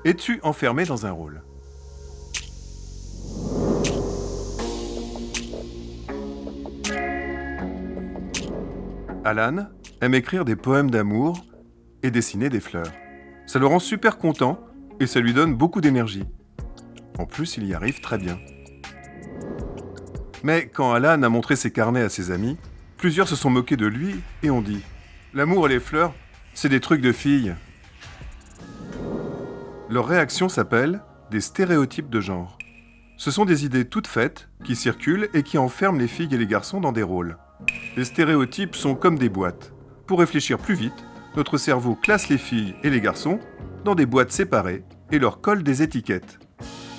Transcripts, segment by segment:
Es-tu enfermé dans un rôle? Alan aime écrire des poèmes d'amour et dessiner des fleurs. Ça le rend super content et ça lui donne beaucoup d'énergie. En plus, il y arrive très bien. Mais quand Alan a montré ses carnets à ses amis, plusieurs se sont moqués de lui et ont dit « L'amour et les fleurs, c'est des trucs de filles ». Leur réaction s'appelle des stéréotypes de genre. Ce sont des idées toutes faites qui circulent et qui enferment les filles et les garçons dans des rôles. Les stéréotypes sont comme des boîtes. Pour réfléchir plus vite, notre cerveau classe les filles et les garçons dans des boîtes séparées et leur colle des étiquettes.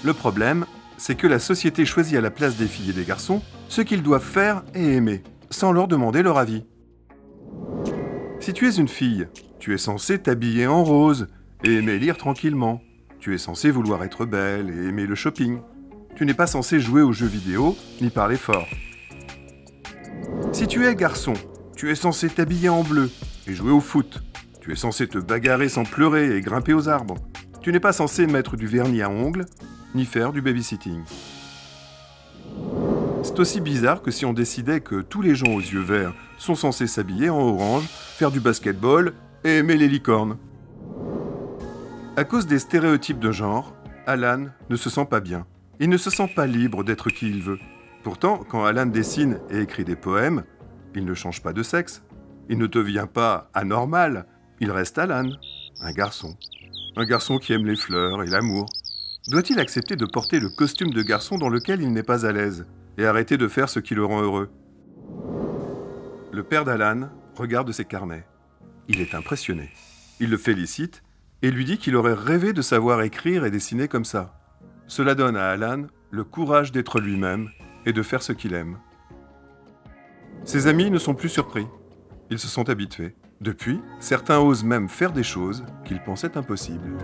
Le problème, c'est que la société choisit à la place des filles et des garçons ce qu'ils doivent faire et aimer, sans leur demander leur avis. Si tu es une fille, tu es censée t'habiller en rose et aimer lire tranquillement. Tu es censée vouloir être belle et aimer le shopping. Tu n'es pas censé jouer aux jeux vidéo ni parler fort. Si tu es garçon, tu es censé t'habiller en bleu et jouer au foot. Tu es censé te bagarrer sans pleurer et grimper aux arbres. Tu n'es pas censé mettre du vernis à ongles ni faire du babysitting. C'est aussi bizarre que si on décidait que tous les gens aux yeux verts sont censés s'habiller en orange, faire du basketball et aimer les licornes. À cause des stéréotypes de genre, Alan ne se sent pas bien. Il ne se sent pas libre d'être qui il veut. Pourtant, quand Alan dessine et écrit des poèmes, il ne change pas de sexe. Il ne devient pas anormal. Il reste Alan, un garçon. Un garçon qui aime les fleurs et l'amour. Doit-il accepter de porter le costume de garçon dans lequel il n'est pas à l'aise et arrêter de faire ce qui le rend heureux? Le père d'Alan regarde ses carnets. Il est impressionné. Il le félicite et lui dit qu'il aurait rêvé de savoir écrire et dessiner comme ça. Cela donne à Alan le courage d'être lui-même et de faire ce qu'il aime. Ses amis ne sont plus surpris. Ils se sont habitués. Depuis, certains osent même faire des choses qu'ils pensaient impossibles.